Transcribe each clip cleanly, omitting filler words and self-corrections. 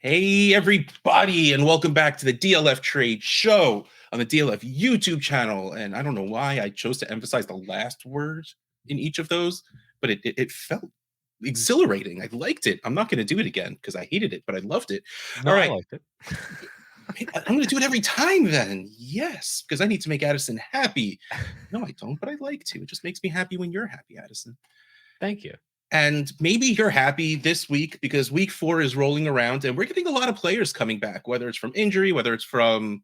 Hey, everybody, and welcome back to the DLF Trade Show on the DLF YouTube channel. And I don't know why I chose to emphasize the last word in each of those, but it felt exhilarating. I liked it. I'm not going to do it again because I hated it, but I loved it. No, All I right. liked it. I'm going to do it every time then. Yes, because I need to make Addison happy. No, I don't, but I like to. It just makes me happy when you're happy, Addison. Thank you. And maybe you're happy this week because week 4 is rolling around and we're getting a lot of players coming back, whether it's from injury, whether it's from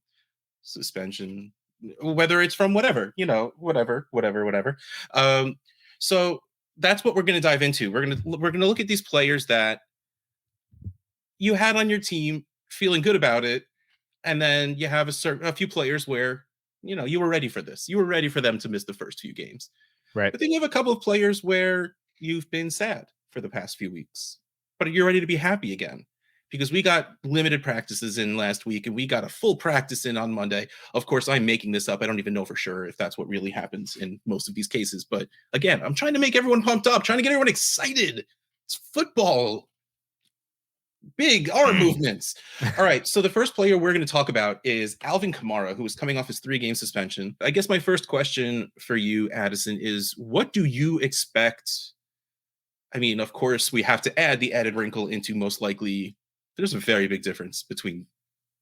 suspension, whether it's from whatever, whatever. So that's what we're going to dive into. We're going to look at these players that you had on your team, feeling good about it, and then you have a few players where you were ready for this. You were ready for them to miss the first few games. Right. But then you have a couple of players where you've been sad for the past few weeks, but you're ready to be happy again because we got limited practices in last week and we got a full practice in on Monday. Of course, I'm making this up. I don't even know for sure if that's what really happens in most of these cases. But again, I'm trying to make everyone pumped up, trying to get everyone excited. It's football. Big arm movements. All right. So the first player we're going to talk about is Alvin Kamara, who is coming off his 3-game suspension. I guess my first question for you, Addison, is what do you expect? I mean, of course, we have to add the added wrinkle into most likely. There's a very big difference between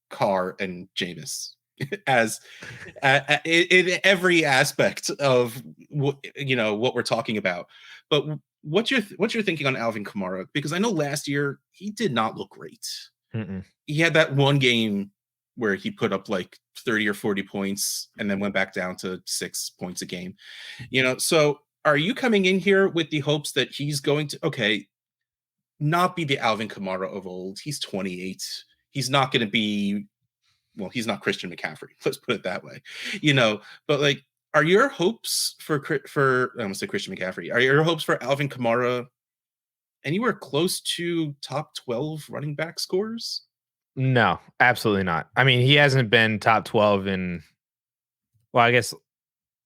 Carr and Jameis as in every aspect of what we're talking about. But what's your thinking on Alvin Kamara? Because I know last year he did not look great. Mm-mm. He had that one game where he put up like 30 or 40 points and then went back down to 6 points a game. So are you coming in here with the hopes that he's going to not be the Alvin Kamara of old? He's 28. He's not going to be, well, he's not Christian McCaffrey. Let's put it that way. But like, are your hopes for I almost say Christian McCaffrey? Are your hopes for Alvin Kamara anywhere close to top 12 running back scores? No, absolutely not. I mean, he hasn't been top 12 I guess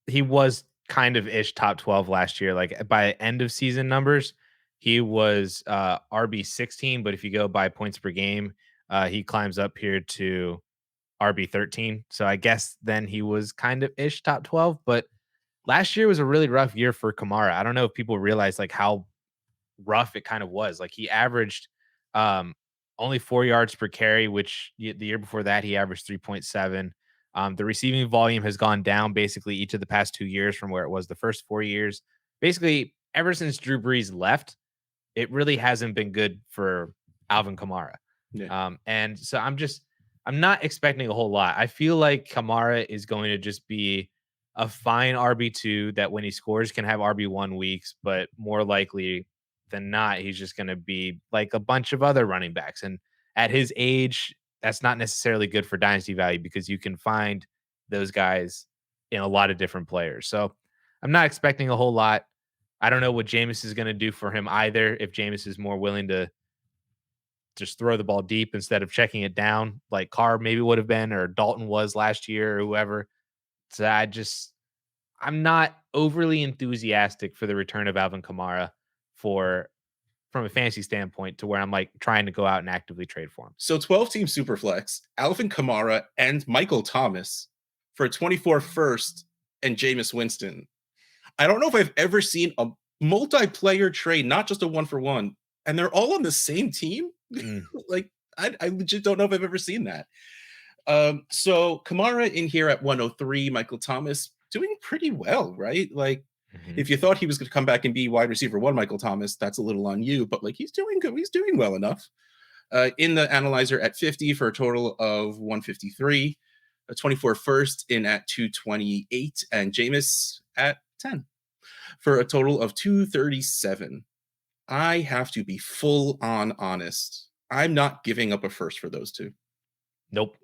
he was kind of ish top 12 last year. Like by end of season numbers, he was RB 16. But if you go by points per game, he climbs up here to RB 13. So I guess then he was kind of ish top 12. But last year was a really rough year for Kamara. I don't know if people realize like how rough it kind of was. Like he averaged um only 4 yards per carry, which the year before that he averaged 3.7. The receiving volume has gone down basically each of the past 2 years from where it was the first 4 years. Basically, ever since Drew Brees left, it really hasn't been good for Alvin Kamara. Yeah. And so I'm not expecting a whole lot. I feel like Kamara is going to just be a fine RB2 that when he scores can have RB1 weeks, but more likely than not, he's just going to be like a bunch of other running backs. And at his age, that's not necessarily good for dynasty value because you can find those guys in a lot of different players. So I'm not expecting a whole lot. I don't know what Jameis is going to do for him either. If Jameis is more willing to just throw the ball deep instead of checking it down, like Carr maybe would have been, or Dalton was last year, or whoever. So I'm not overly enthusiastic for the return of Alvin Kamara from a fantasy standpoint to where I'm like trying to go out and actively trade for him. So 12-team superflex, Alvin Kamara and Michael Thomas for a 24 first and Jameis Winston. I don't know if I've ever seen a multiplayer trade, not just a 1-for-1, and they're all on the same team. Like I legit don't know if I've ever seen that. So Kamara in here at 103, Michael Thomas doing pretty well, right? Like if you thought he was going to come back and be wide receiver 1, Michael Thomas, that's a little on you, but like he's doing good. He's doing well enough. In the analyzer at 50 for a total of 153, a 24 first in at 228, and Jameis at 10 for a total of 237. I have to be full on honest. I'm not giving up a first for those two. Nope.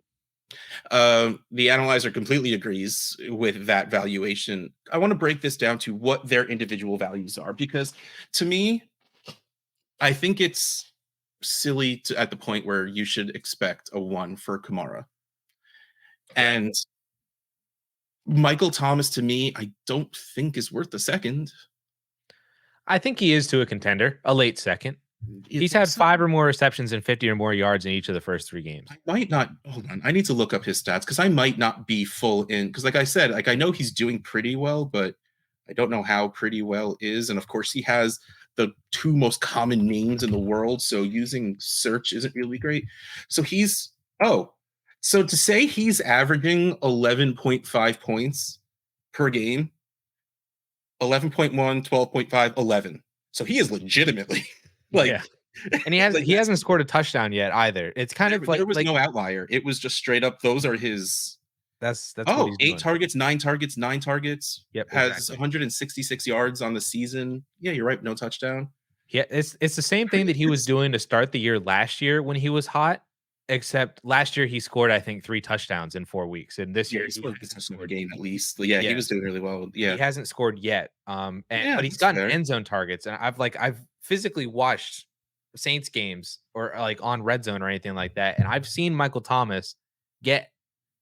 The analyzer completely agrees with that valuation. I want to break this down to what their individual values are, because to me, I think it's silly at the point where you should expect a 1 for Kamara. And Michael Thomas, to me, I don't think is worth a second. I think he is to a contender, a late second. He's had 5 or more receptions and 50 or more yards in each of the first 3 games. I might not hold on. I need to look up his stats because I might not be full in because like I said, like I know he's doing pretty well, but I don't know how pretty well is. And of course he has the 2 most common names in the world. So using search isn't really great. So so to say he's averaging 11.5 points per game, 11.1, 12.5, 11. So he is legitimately like Yeah. And he hasn't scored a touchdown yet either. It's kind of like there was no outlier. It was just straight up. Those are his. That's what he's 8 doing. targets, 9 targets, 9 targets. Yep, Has exactly. 166 yards on the season. Yeah, you're right. No touchdown. Yeah, it's the same thing that he was doing to start the year last year when he was hot, except last year he scored, I think, 3 touchdowns in 4 weeks, and this Yeah, year he he scored hasn't a scored. game at least. But yeah, he was doing really well. He Yeah, hasn't scored yet. yeah, But he's that's gotten fair. end zone targets, and I've physically watched Saints games or like on red zone or anything like that, and I've seen Michael Thomas get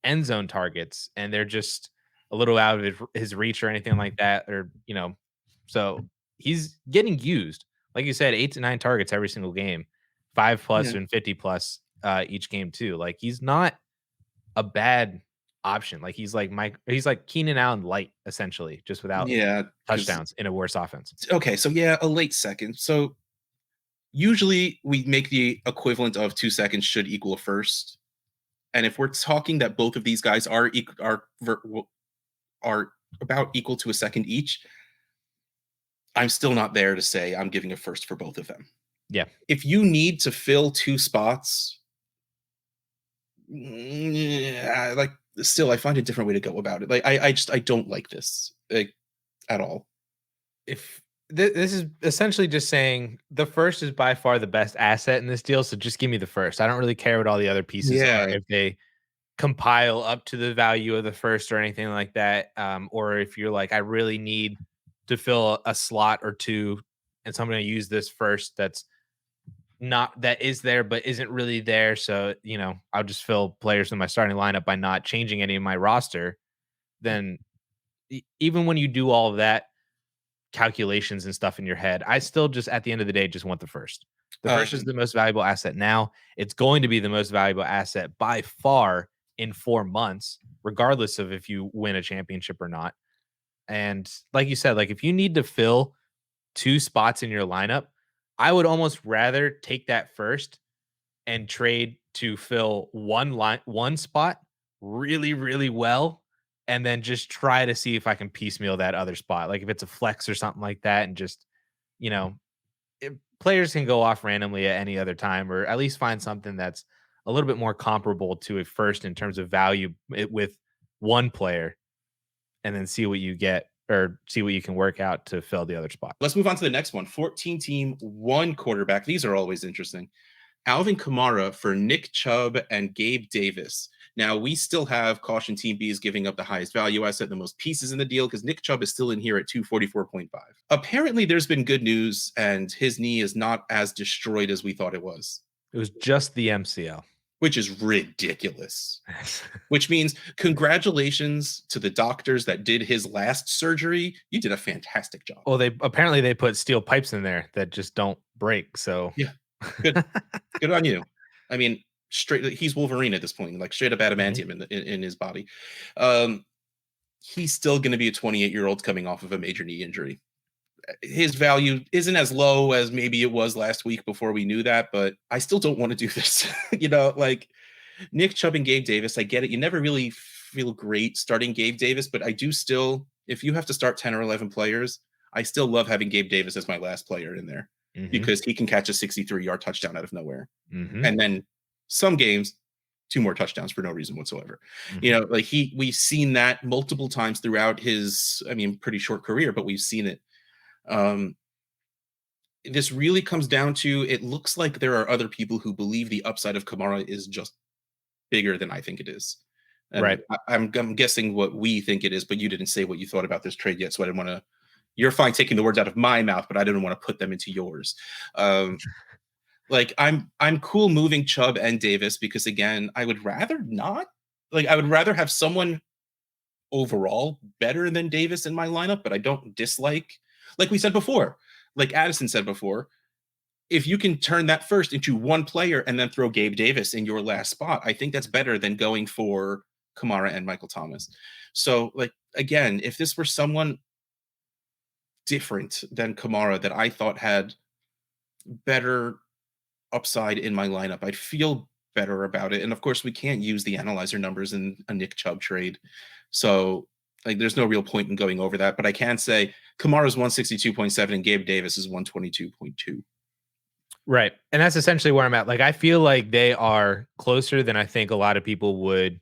end zone targets, and they're just a little out of his reach or anything like that, or so he's getting used. Like you said, 8 to 9 targets every single game, 5 plus Yeah, and 50 plus each game too. Like he's not a bad option. Like he's like Keenan Allen light essentially, just without yeah. Because touchdowns in a worse offense. okay, so yeah, a late second. So usually we make the equivalent of 2 seconds should equal a first. And if we're talking that both of these guys are about equal to a second each, I'm still not there to say I'm giving a first for both of them. Yeah. If you need to fill 2 spots, like still I find a different way to go about it. Like I don't like this like at all. If this is essentially just saying the first is by far the best asset in this deal, so just give me the first. I don't really care what all the other pieces are Yeah. if they compile up to the value of the first or anything like that. Or if you're like, I really need to fill a slot or 2, and so I'm going to use this first that is there but isn't really there. So I'll just fill players in my starting lineup by not changing any of my roster. Then even when you do all of that calculations and stuff in your head, I still just at the end of the day just want the first. The first is Um, the most valuable asset now. It's going to be the most valuable asset by far in 4 months, regardless of if you win a championship or not. And like you said, like if you need to fill 2 spots in your lineup, I would almost rather take that first and trade to fill one spot really, really well, and then just try to see if I can piecemeal that other spot. Like if it's a flex or something like that, and just, you know, players can go off randomly at any other time, or at least find something that's a little bit more comparable to a first in terms of value with one player, and then see what you get or see what you can work out to fill the other spot. let's move on to the next one. 14 team, 1 quarterback. These are always interesting. Alvin Kamara for Nick Chubb and Gabe Davis. Now, we still have caution team B is giving up the highest value asset, the most pieces in the deal, because Nick Chubb is still in here at 244.5. Apparently, there's been good news, and his knee is not as destroyed as we thought it was, It was just the MCL. which is ridiculous. Which means congratulations to the doctors that did his last surgery. You did a fantastic job. Well, they put steel pipes in there that just don't break. So Yeah, good. Good on you. I mean, straight he's Wolverine at this point, like straight up adamantium in his body. He's still going to be a 28-year-old coming off of a major knee injury. His value isn't as low as maybe it was last week before we knew that, but I still don't want to do this. Like Nick Chubb and Gabe Davis, I get it. You never really feel great starting Gabe Davis, but I do still, if you have to start 10 or 11 players, I still love having Gabe Davis as my last player in there because he can catch a 63-yard touchdown out of nowhere. And then some games, 2 more touchdowns for no reason whatsoever. Like we've seen that multiple times throughout his, pretty short career, but we've seen it. This really comes down to, it looks like there are other people who believe the upside of Kamara is just bigger than I think it is. And right. I'm guessing what we think it is, but you didn't say what you thought about this trade yet, so I didn't want to. You're fine taking the words out of my mouth, but I didn't want to put them into yours. Like I'm cool moving Chubb and Davis because again, I would rather not. Like I would rather have someone overall better than Davis in my lineup, but I don't dislike. Like we said before, like Addison said before, if you can turn that first into one player and then throw Gabe Davis in your last spot, I think that's better than going for Kamara and Michael Thomas. So, like, again, if this were someone different than Kamara that I thought had better upside in my lineup, I'd feel better about it. And of course, we can't use the analyzer numbers in a Nick Chubb trade. So, like, there's no real point in going over that. But I can say Kamara's 162.7 and Gabe Davis is 122.2. Right. And that's essentially where I'm at. Like, I feel like they are closer than I think a lot of people would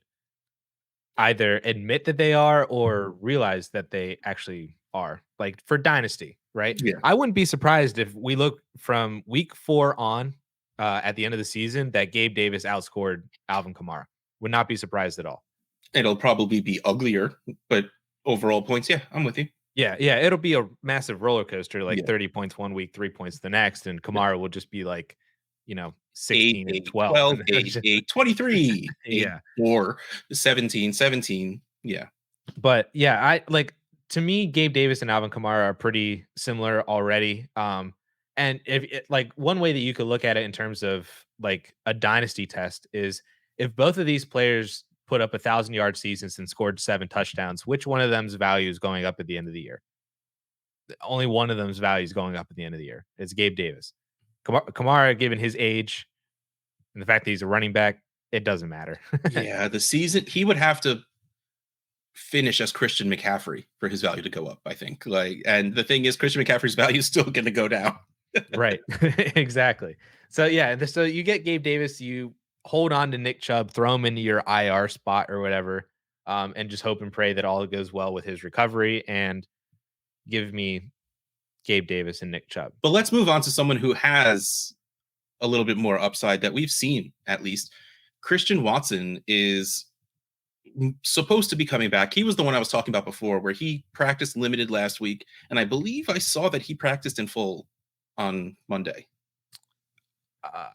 either admit that they are or realize that they actually are. Like for Dynasty, right? Yeah. I wouldn't be surprised if we look from week 4 on at the end of the season that Gabe Davis outscored Alvin Kamara. Would not be surprised at all. It'll probably be uglier, but overall points, yeah, I'm with you. Yeah, yeah, it'll be a massive roller coaster, like Yeah. 30 points 1 week, 3 points the next, and Yeah. Kamara will just be like, 8, 16 and 8, 12. 12, 8, 8, 23, 8, Yeah. 4, 17, 17. Yeah. But yeah, I like to me, Gabe Davis and Alvin Kamara are pretty similar already. And if like one way that you could look at it in terms of like a dynasty test is if both of these players put up 1,000-yard seasons and scored 7 touchdowns, which one of them's value is going up at the end of the year? Only one of them's value is going up at the end of the year. It's Gabe Davis. Kamara, given his age and the fact that he's a running back, it doesn't matter. Yeah, the season he would have to finish as Christian McCaffrey for his value to go up, I think. Like, and the thing is, Christian McCaffrey's value is still going to go down. Right. Exactly. So yeah, so you get Gabe Davis, you hold on to Nick Chubb, throw him into your IR spot or whatever, and just hope and pray that all goes well with his recovery and give me Gabe Davis and Nick Chubb. But let's move on to someone who has a little bit more upside that we've seen, at least. Christian Watson is supposed to be coming back. He was the one I was talking about before, where he practiced limited last week, and I believe I saw that he practiced in full on Monday.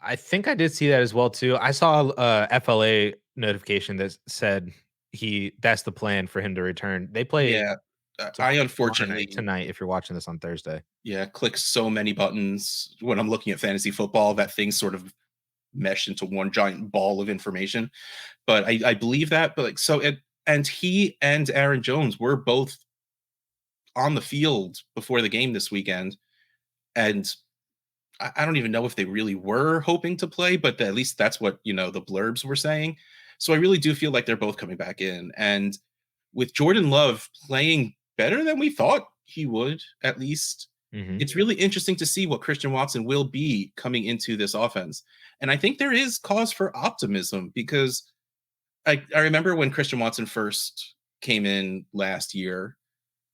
I think I did see that as well too. I saw a FLA notification that said that's the plan for him to return. They play Yeah, I unfortunately tonight if you're watching this on Thursday. Yeah, click so many buttons when I'm looking at fantasy football that things sort of mesh into one giant ball of information. But I believe that. But like, so it, and he and Aaron Jones were both on the field before the game this weekend, and I don't even know if they really were hoping to play, but at least that's what the blurbs were saying. So I really do feel like they're both coming back in, and with Jordan Love playing better than we thought he would, at least. It's really interesting to see what Christian Watson will be coming into this offense. And I think there is cause for optimism because I remember when Christian Watson first came in last year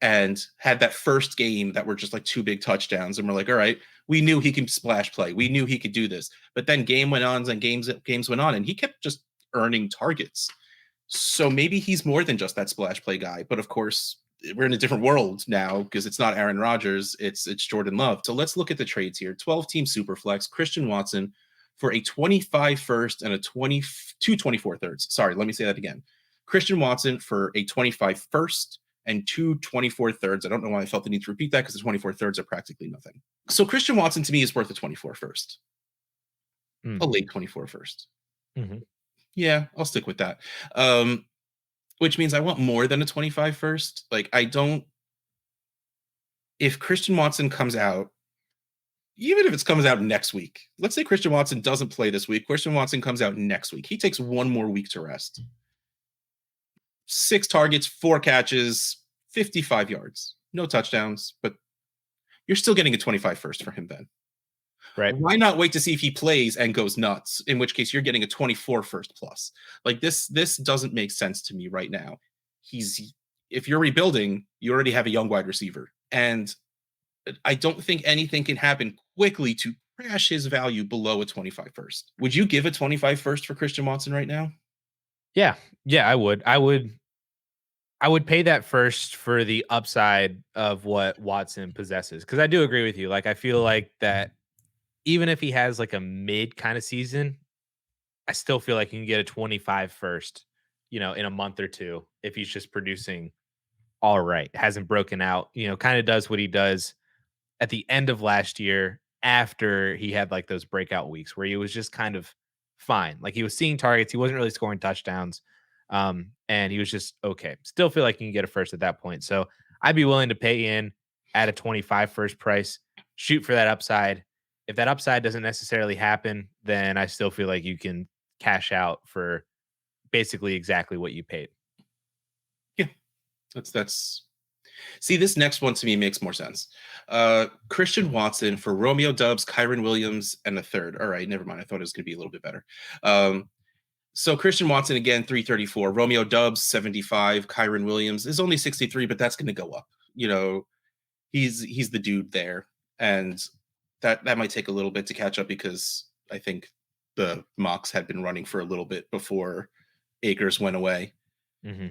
and had that first game that were just like 2 big touchdowns. And we're like, all right, we knew he could splash play. We knew he could do this. But then game went on and games went on and he kept just earning targets. So maybe he's more than just that splash play guy. But of course, we're in a different world now because it's not Aaron Rodgers, it's Jordan Love. So let's look at the trades here. 12-team superflex, Christian Watson for a 25 first and a 2 24 thirds. Sorry, let me say that again. Christian Watson for a 25 first and 2 24 thirds. I don't know why I felt the need to repeat that because the 24 thirds are practically nothing. So Christian Watson to me is worth a 24 first. A late 24 first. Yeah, I'll stick with that. Which means I want more than a 25 first. Like, if Christian Watson comes out, even if it comes out next week, let's say Christian Watson doesn't play this week, Christian Watson comes out next week. He takes 1 more week to rest. 6 targets, 4 catches, 55 yards, no touchdowns, but you're still getting a 25 first for him then. Right. Why not wait to see if he plays and goes nuts? In which case you're getting a 24 first plus. Like this doesn't make sense to me right now. If you're rebuilding, you already have a young wide receiver. And I don't think anything can happen quickly to crash his value below a 25 first. Would you give a 25 first for Christian Watson right now? Yeah. Yeah, I would. I would pay that first for the upside of what Watson possesses. Because I do agree with you. Like, I feel like that even if he has like a mid kind of season, I still feel like you can get a 25 first, in a month or two if he's just producing all right, hasn't broken out, kind of does what he does at the end of last year after he had like those breakout weeks where he was just kind of fine. Like he was seeing targets, he wasn't really scoring touchdowns. And he was just okay. Still feel like you can get a first at that point. So I'd be willing to pay in at a 25 first price, shoot for that upside. If that upside doesn't necessarily happen, then I still feel like you can cash out for basically exactly what you paid. Yeah, that's. See, this next one to me makes more sense. Christian Watson for Romeo Dubs, Kyron Williams, and a third. All right, never mind. I thought it was going to be a little bit better. So Christian Watson again, 334. Romeo Dubs, 75. Kyron Williams is only 63, but that's going to go up. You know, he's the dude there, and that might take a little bit to catch up because I think the mocks had been running for a little bit before Akers went away. Mm-hmm.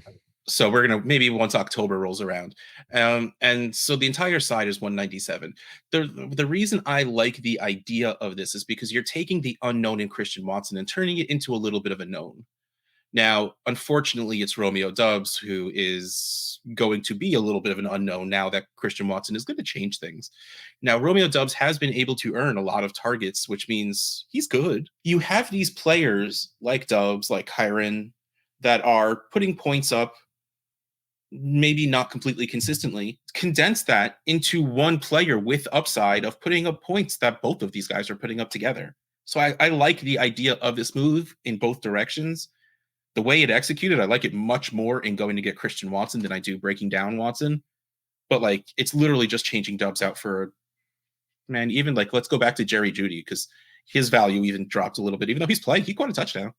So we're gonna maybe once October rolls around, and so the entire side is 197. The reason I like the idea of this is because you're taking the unknown in Christian Watson and turning it into a little bit of a known. Now, unfortunately, it's Romeo Dubs who is going to be a little bit of an unknown now that Christian Watson is going to change things. Now, Romeo Dubs has been able to earn a lot of targets, which means he's good. You have these players like Dubs, like Kyron, that are putting points up, maybe not completely consistently. Condense that into one player with upside of putting up points that both of these guys are putting up together. So I like the idea of this move in both directions. The way it executed, I like it much more in going to get Christian Watson than I do breaking down Watson. But like, it's literally just changing Dubs out for, man, even like, let's go back to Jerry Jeudy because his value even dropped a little bit. Even though he's playing, he caught a touchdown.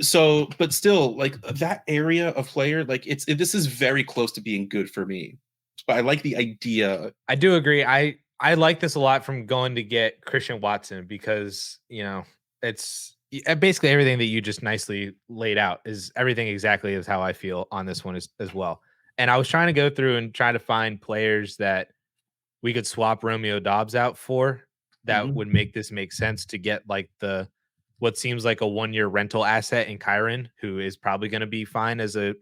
So, but still, like that area of player, like this is very close to being good for me. But I like the idea. I do agree. I like this a lot from going to get Christian Watson because it's basically everything that you just nicely laid out is everything exactly is how I feel on this one as well. And I was trying to go through and try to find players that we could swap Romeo Dobbs out for that would make this make sense to get like what seems like a 1-year rental asset in Kyron, who is probably going to be fine as a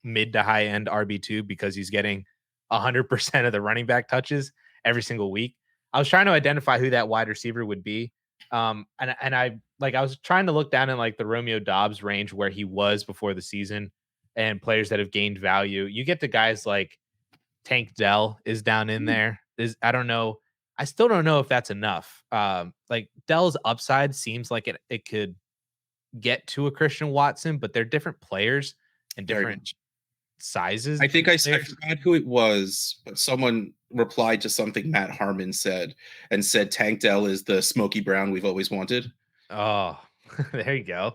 mid to high end RB2 because he's getting 100% of the running back touches every single week. I was trying to identify who that wide receiver would be. And I was trying to look down in like the Romeo Dobbs range where he was before the season and players that have gained value. You get to guys like Tank Dell is down in there. I don't know. I still don't know if that's enough. Like Dell's upside seems like it could get to a Christian Watson, but they're different players and different sizes. I think I forgot who it was, but someone replied to something Matt Harmon said and said Tank Dell is the Smokey Brown we've always wanted. Oh, there you go.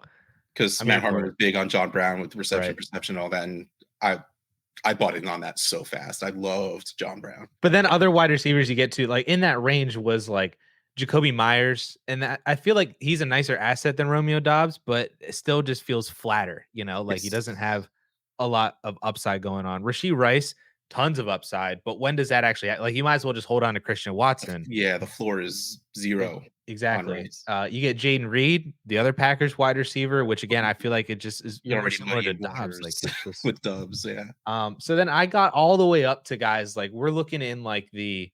Because Matt Harmon was big on John Brown with reception, perception, all that, and I bought in on that so fast. I loved John Brown. But then other wide receivers you get to like in that range was like Jacoby Myers, and that I feel like he's a nicer asset than Romeo Dobbs, but it still just feels flatter. Like he doesn't have a lot of upside going on. Rashee Rice, tons of upside, but when does that actually like you might as well just hold on to Christian Watson? Yeah, the floor is 0. Exactly. You get Jaden Reed, the other Packers wide receiver, which again I feel like it just is similar to Dobbs. Like just, with Dobbs, yeah. So then I got all the way up to guys like we're looking in like the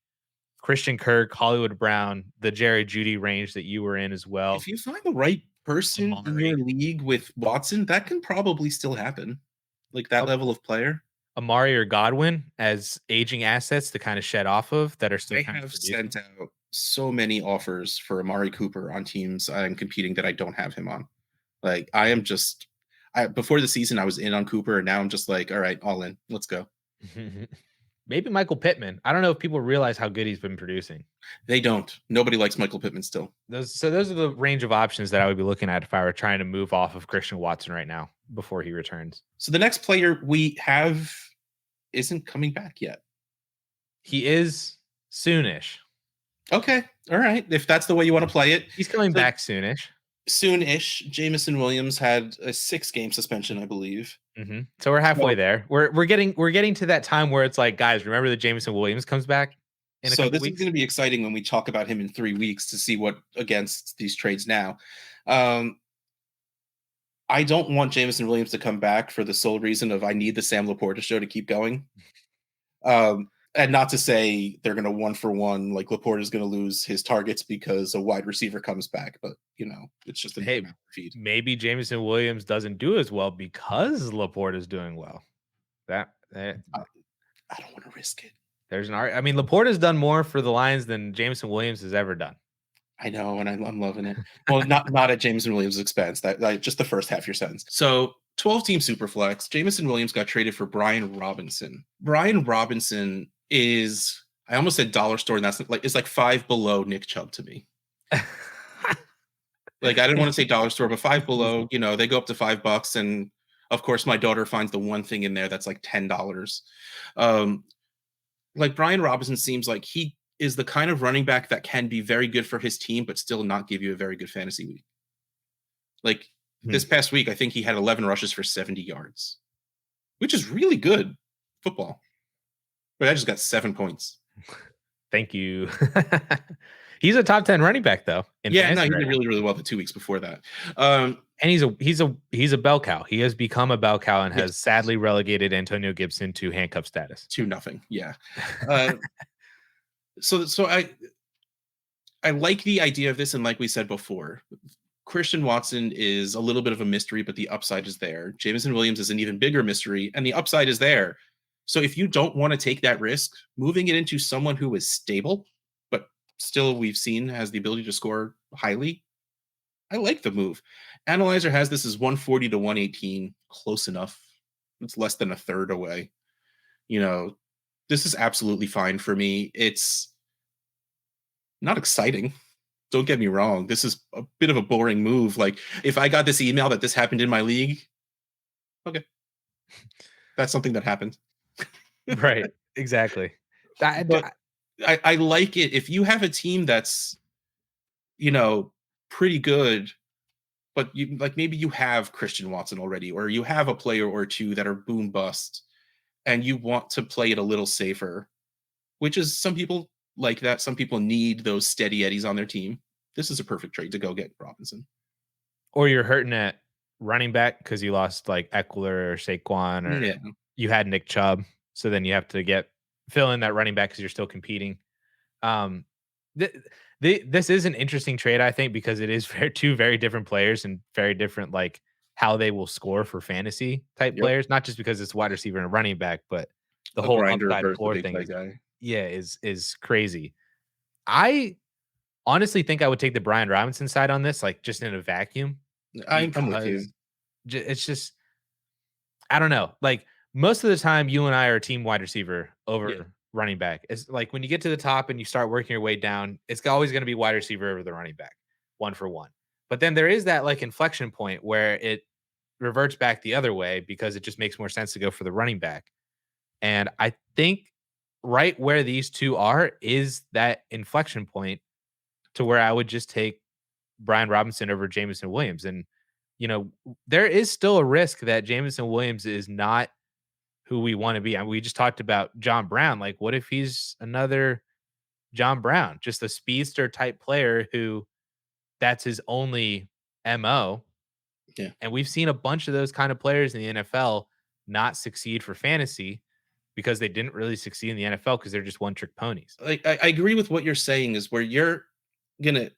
Christian Kirk, Hollywood Brown, the Jerry Jeudy range that you were in as well. If you find the right person in your league with Watson, that can probably still happen. Like that level of player. Amari or Godwin as aging assets to kind of shed off of that are still. I have sent out so many offers for Amari Cooper on teams I'm competing that I don't have him on. Like I am just, before the season I was in on Cooper, and now I'm just like, all right, all in, let's go. Maybe Michael Pittman. I don't know if people realize how good he's been producing. They don't. Nobody likes Michael Pittman still. Those are the range of options that I would be looking at if I were trying to move off of Christian Watson right now before he returns. So the next player we have isn't coming back yet. He is soonish. Okay. All right. If that's the way you want to play it. He's coming back soonish. Soonish. Jameson Williams had a 6-game suspension, I believe. Mm-hmm. So we're halfway there. We're getting to that time where it's like, guys, remember that Jameson Williams comes back in a couple weeks? This is going to be exciting when we talk about him in 3 weeks to see what against these trades now. I don't want Jameson Williams to come back for the sole reason of I need the Sam Laporta show to keep going. And not to say they're going to 1-for-1, like Laporte is going to lose his targets because a wide receiver comes back, but it's just a Hey, feed. maybe Jameson Williams doesn't do as well because Laporte is doing well. That I don't want to risk it. there's an art. I mean, Laporte has done more for the Lions than Jameson Williams has ever done. I know, and I'm loving it. Well, not at Jameson Williams' expense. That just the first half of your sentence. So 12-team superflex. Jameson Williams got traded for Brian Robinson. Brian Robinson is, I almost said dollar store, and is like five below Nick Chubb to me. Like, I didn't want to say dollar store, but five below. They go up to $5, and of course, my daughter finds the one thing in there that's like $10. Like Brian Robinson seems like he is the kind of running back that can be very good for his team, but still not give you a very good fantasy week. Like this past week, I think he had 11 rushes for 70 yards, which is really good football. But I just got 7 points. Thank you. He's a top 10 running back though. Yeah, no, he did really, really well the 2 weeks before that. And he's a bell cow. He has become a bell cow and has sadly relegated Antonio Gibson to handcuff status. 2-0. Yeah. So I like the idea of this, and like we said before, Christian Watson is a little bit of a mystery, but the upside is there. Jameson Williams is an even bigger mystery, and the upside is there. So if you don't want to take that risk, moving it into someone who is stable, but still we've seen has the ability to score highly, I like the move. Analyzer has this as 140 to 118, close enough. It's less than a third away. This is absolutely fine for me. It's not exciting. Don't get me wrong. This is a bit of a boring move. Like, if I got this email that this happened in my league, okay. That's something that happened. Right. Exactly. But I like it. If you have a team that's, pretty good, but maybe you have Christian Watson already, or you have a player or two that are boom bust, and you want to play it a little safer, which is some people like that. Some people need those steady eddies on their team. This is a perfect trade to go get Robinson. Or you're hurting at running back because you lost like Eckler or Saquon, or you had Nick Chubb. So then you have to fill in that running back because you're still competing. This is an interesting trade, I think, because it is two very different players and very different, like how they will score for fantasy type players. Not just because it's wide receiver and a running back, but the whole grinder upside floor thing is crazy. I honestly think I would take the Brian Robinson side on this, like just in a vacuum. I'm with you. It's just, I don't know. Like most of the time, you and I are team wide receiver over running back. It's like when you get to the top and you start working your way down, it's always going to be wide receiver over the running back, 1-for-1. But then there is that like inflection point where it reverts back the other way because it just makes more sense to go for the running back. And I think right where these two are is that inflection point to where I would just take Brian Robinson over Jameson Williams. And, there is still a risk that Jameson Williams is not who we want to be. And we just talked about John Brown. Like, what if he's another John Brown, just a speedster type player who that's his only MO? Yeah. And we've seen a bunch of those kind of players in the NFL not succeed for fantasy because they didn't really succeed in the NFL because they're just one trick ponies. Like, I agree with what you're saying is where you're in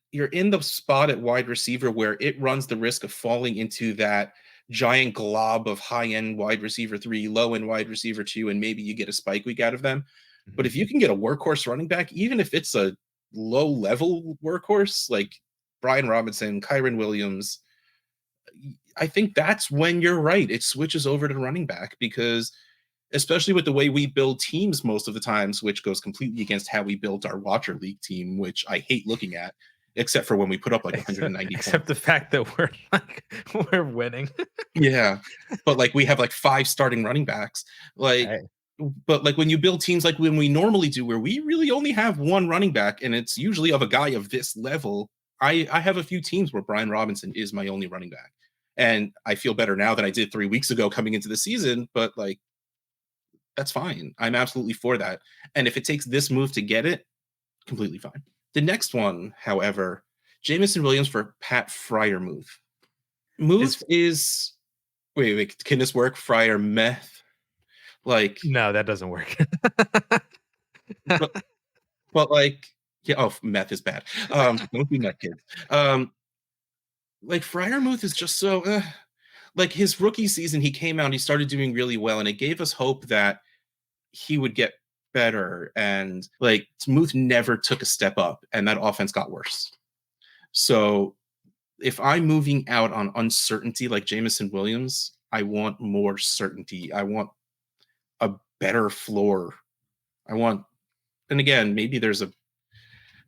the spot at wide receiver where it runs the risk of falling into that giant glob of high-end wide receiver 3, low-end wide receiver 2, and maybe you get a spike week out of them. Mm-hmm. But if you can get a workhorse running back, even if it's a low-level workhorse like Brian Robinson, Kyren Williams, I think that's when you're right. It switches over to running back because especially with the way we build teams most of the times, which goes completely against how we built our Watcher League team, which I hate looking at, except for when we put up like 190 points. Except the fact that we're winning. Yeah. But like we have like 5 starting running backs. Like, but like when you build teams like when we normally do, where we really only have one running back and it's usually of a guy of this level, I have a few teams where Brian Robinson is my only running back. And I feel better now than I did 3 weeks ago coming into the season, but like, that's fine. I'm absolutely for that. And if it takes this move to get it, completely fine. The next one, however, Jameson Williams for Pat Fryer move. Wait, can this work? Fryer meth? Like, no, that doesn't work. but, but like, yeah, oh, meth is bad. Don't be meth kids. Like Fryermuth is just so like his rookie season, he came out, he started doing really well, and it gave us hope that he would get better. And like Muth never took a step up, and that offense got worse. So if I'm moving out on uncertainty like Jameson Williams, I want more certainty. I want a better floor. I want, and again, maybe there's a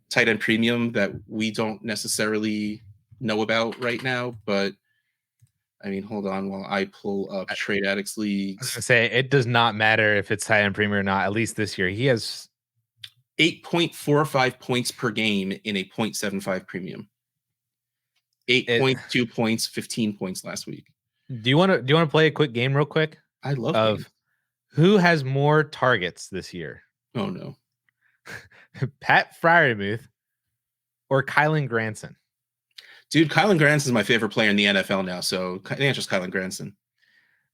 tight end premium that we don't necessarily know about right now, but I mean, hold on while I pull up Trade Addicts I was leagues. gonna say it does not matter if it's tight end premium or not. At least this year, he has 8.45 points per game in a 0.75 premium. 8.2 points, 15 points last week. Do you want to play a quick game real quick I love of games. who has more targets this year? Oh no. Pat Fryermuth or Kylan Granson? Dude, Kylan Granson is my favorite player in the NFL now, so the answer is Kylan Granson.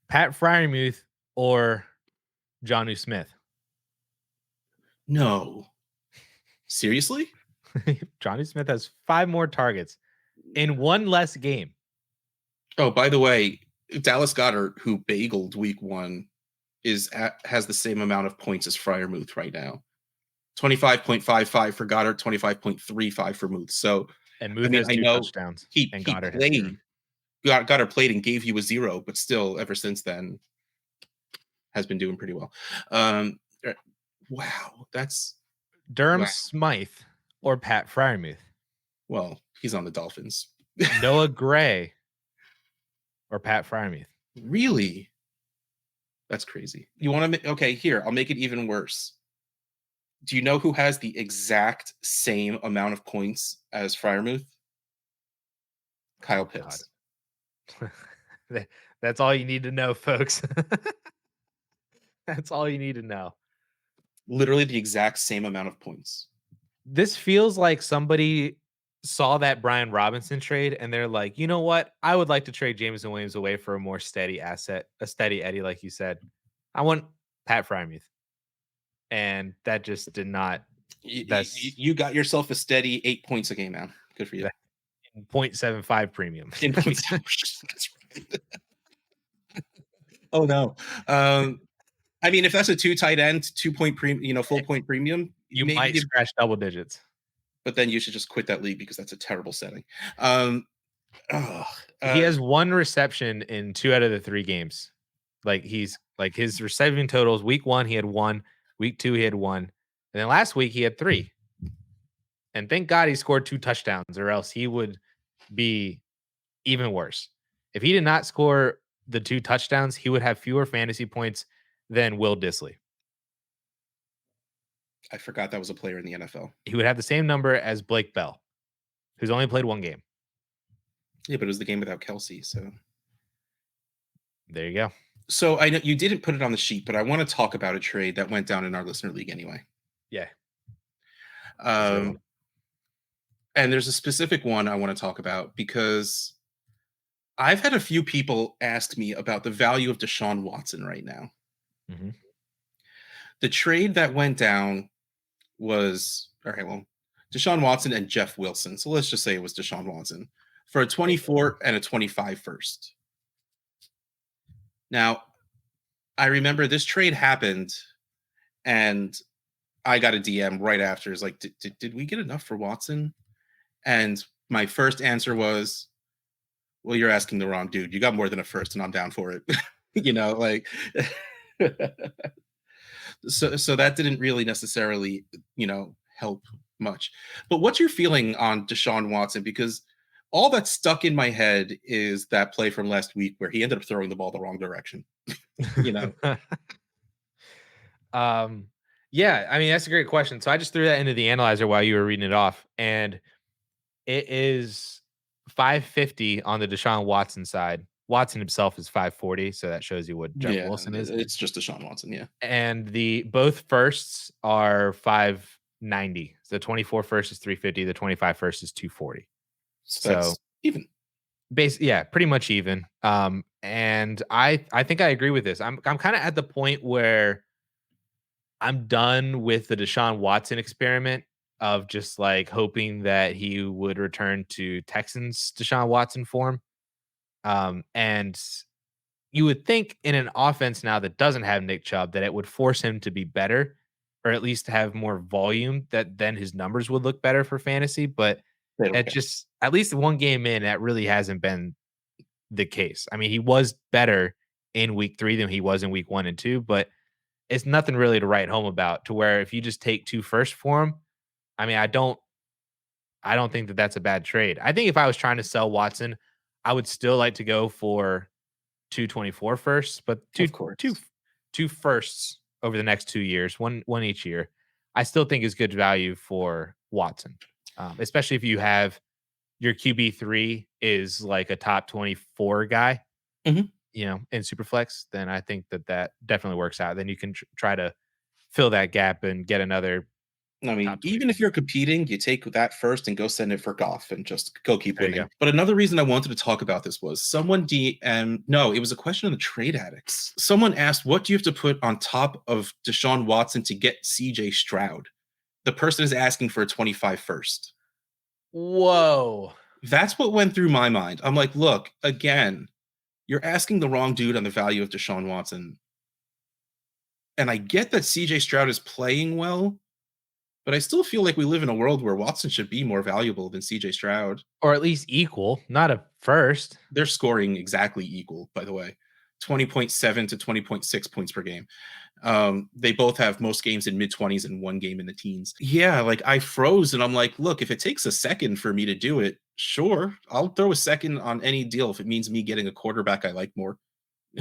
Pat Fryermuth or Jonnu Smith? No. Seriously? Jonnu Smith has 5 more targets in 1 less game. Oh, by the way, Dallas Goedert, who bageled week 1, has the same amount of points as Fryermuth right now. 25.55 for Goddard, 25.35 for Muth. So, and Muth has 2 touchdowns. And Goddard has 0. Goddard played and gave you a 0, but still, ever since then, has been doing pretty well. Wow, that's Durham Smythe or Pat Fryermuth? Well, he's on the Dolphins. Noah Gray or Pat Fryermuth? Really? That's crazy. You want to okay, here, I'll make it even worse. Do you know who has the exact same amount of points as Fryermuth? Kyle Pitts. That's all you need to know, folks. That's all you need to know. Literally the exact same amount of points. This feels like somebody saw that Brian Robinson trade and they're like, you know what? I would like to trade Jameson Williams away for a more steady asset, a steady Eddie, like you said. I want Pat Fryermuth. And that just did not. You got yourself a steady 8 points a game, man. Good for you. In 0.75 premium. In 0.75. Oh no. I mean, if that's a 2 tight end, 2 point premium, full point premium, you might scratch double digits. But then you should just quit that league because that's a terrible setting. He has 1 reception in 2 out of the 3 games. Like he's like his receiving totals. Week 1 he had 1. Week 2 he had 1, and then last week he had 3. And thank God he scored 2 touchdowns, or else he would be even worse. If he did not score the 2 touchdowns, he would have fewer fantasy points than Will Dissly. I forgot that was a player in the NFL. He would have the same number as Blake Bell, who's only played 1 game. Yeah, but it was the game without Kelsey, so there you go. So I know you didn't put it on the sheet, but I want to talk about a trade that went down in our listener league anyway. Yeah. And there's a specific one I want to talk about because I've had a few people ask me about the value of Deshaun Watson right now. Mm-hmm. The trade that went down was, Deshaun Watson and Jeff Wilson. So let's just say it was Deshaun Watson for a 24 and a 25 first. Now, I remember this trade happened, and I got a DM right after. It's like, did we get enough for Watson? And my first answer was, well, you're asking the wrong dude. You got more than a first, and I'm down for it. So that didn't really necessarily, help much. But what's your feeling on Deshaun Watson? Because all that stuck in my head is that play from last week where he ended up throwing the ball the wrong direction. Yeah, I mean, that's a great question. So I just threw that into the analyzer while you were reading it off, and it is 550 on the Deshaun Watson side. Watson himself is 540, so that shows you what Jeff Wilson is. It's just Deshaun Watson, yeah. And both firsts are 590. So the 24 first is 350, the 25 first is 240. So that's even. Pretty much even. And I think I agree with this. I'm kind of at the point where I'm done with the Deshaun Watson experiment of just like hoping that he would return to Texans Deshaun Watson form. And you would think in an offense now that doesn't have Nick Chubb that it would force him to be better or at least have more volume that then his numbers would look better for fantasy. But They don't that care. just at least one game in, that really hasn't been the case. I mean, he was better in week 3 than he was in week 1 and 2, but it's nothing really to write home about to where if you just take 2 first for him, I mean, I don't think that that's a bad trade. I think if I was trying to sell Watson, I would still like to go for 224 firsts, but Of two course. two firsts over the next 2 years, one each year. I still think is good value for Watson, especially if you have your QB3 is like a top 24 guy, Mhm. in Superflex, then I think that that definitely works out. Then you can try to fill that gap and get another I mean, top even if 24. you're competing, you take that first and go send it for Goff and just go keep There you winning. go. But another reason I wanted to talk about this was someone no, it was a question on the trade addicts. Someone asked, what do you have to put on top of Deshaun Watson to get CJ Stroud? The person is asking for a 25 first. Whoa. That's what went through my mind. I'm like, look, again, you're asking the wrong dude on the value of Deshaun Watson. And I get that CJ Stroud is playing well, but I still feel like we live in a world where Watson should be more valuable than CJ Stroud. Or at least equal, not a first. They're scoring exactly equal, by the way, 20.7 to 20.6 points per game. They both have most games in mid-20s and one game in the teens. Yeah, like I froze and I'm like, look, if it takes a second for me to do it, sure, I'll throw a second on any deal if it means me getting a quarterback I like more,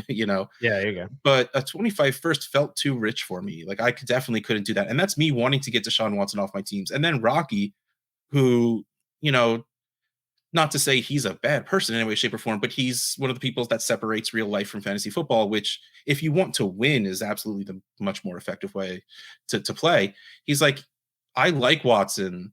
you know. Yeah, there you go. But a 25 first felt too rich for me. Like I definitely couldn't do that. And that's me wanting to get Deshaun Watson off my teams. And then Rocky, who, not to say he's a bad person in any way, shape, or form, but he's one of the people that separates real life from fantasy football, which, if you want to win, is absolutely the much more effective way to play. He's like, I like Watson.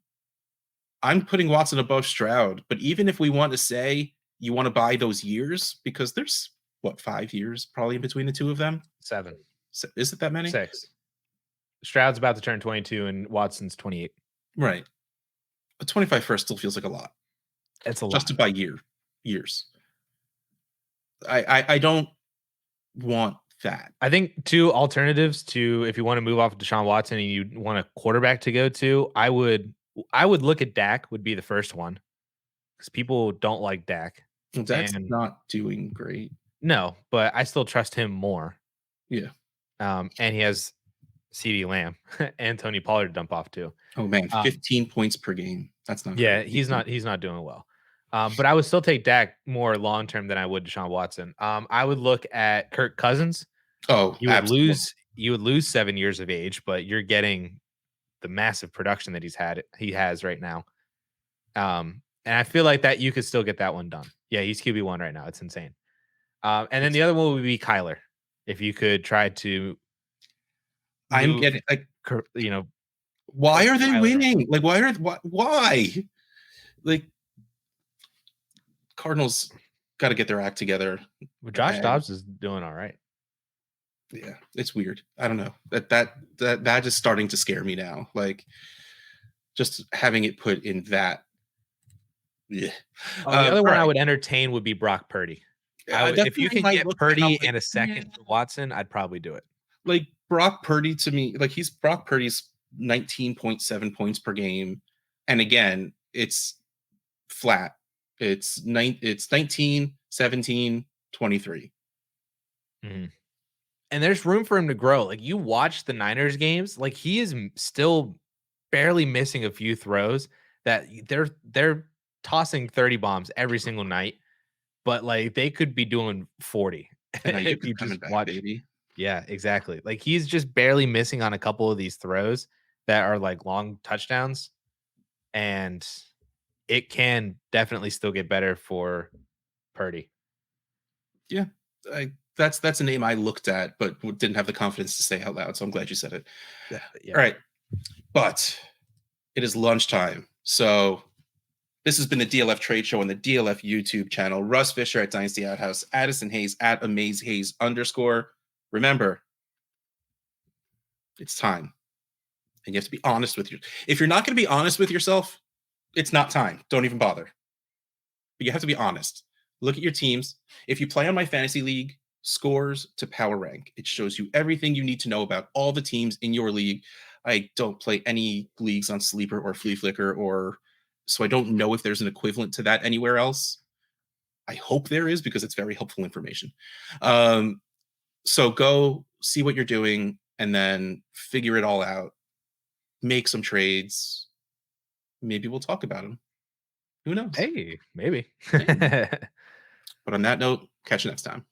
I'm putting Watson above Stroud. But even if we want to say you want to buy those years, because there's, 5 years probably in between the two of them? 7, So, is it that many? 6. Stroud's about to turn 22 and Watson's 28. Right. A 25 first still feels like a lot. It's a lot. Just to buy years. I don't want that. I think 2 alternatives to if you want to move off of Deshaun Watson and you want a quarterback to go to, I would look at Dak would be the first one because people don't like Dak. That's And not doing great. no, but I still trust him more. Yeah. And he has CD Lamb and Tony Pollard to dump off too. Oh man, 15 points per game. That's not Yeah, great. he's not doing well. But I would still take Dak more long term than I would Deshaun Watson. I would look at Kirk Cousins. Oh, You would absolutely. lose 7 years of age, but you're getting the massive production that he has right now. And I feel like that you could still get that one done. Yeah, he's QB1 right now. It's insane. And then the other one would be Kyler. If you could try to I'm move, getting like, put why are they Kyler winning? Like, why? Like, Cardinals got to get their act together. Josh Dobbs is doing all right. Yeah, it's weird. I don't know. That is starting to scare me now. Like, just having it put in that. Yeah. The other one all I right. would entertain would be Brock Purdy. That's If the you name can I get looked at, and I'm Purdy like, and a second for Watson, I'd probably do it. like Brock Purdy to me, like Brock Purdy's 19.7 points per game. And again, it's flat. It's 19, 17, 23. Mm-hmm. And there's room for him to grow. Like you watch the Niners games, like he is still barely missing a few throws that they're tossing 30 bombs every single night, but like they could be doing 40 And I if get you coming just back, watch. baby. Yeah, exactly. Like he's just barely missing on a couple of these throws that are like long touchdowns, and it can definitely still get better for Purdy. Yeah. That's a name I looked at, but didn't have the confidence to say out loud. So I'm glad you said it. Yeah. All right. But it is lunchtime. So this has been the DLF Trade Show on the DLF YouTube channel. Russ Fisher at Dynasty Outhouse, Addison Hayes at AmazeHayes_. Remember, It's time. And you have to be honest with you. If you're not going to be honest with yourself, it's not time. Don't even bother. But you have to be honest. Look at your teams. If you play on my fantasy league, scores to power rank. It shows you everything you need to know about all the teams in your league. I don't play any leagues on Sleeper or Flea Flicker, or so I don't know if there's an equivalent to that anywhere else. I hope there is because it's very helpful information. So go see what you're doing and then figure it all out. Make some trades. Maybe we'll talk about them. Who knows? Hey, maybe. But on that note, catch you next time.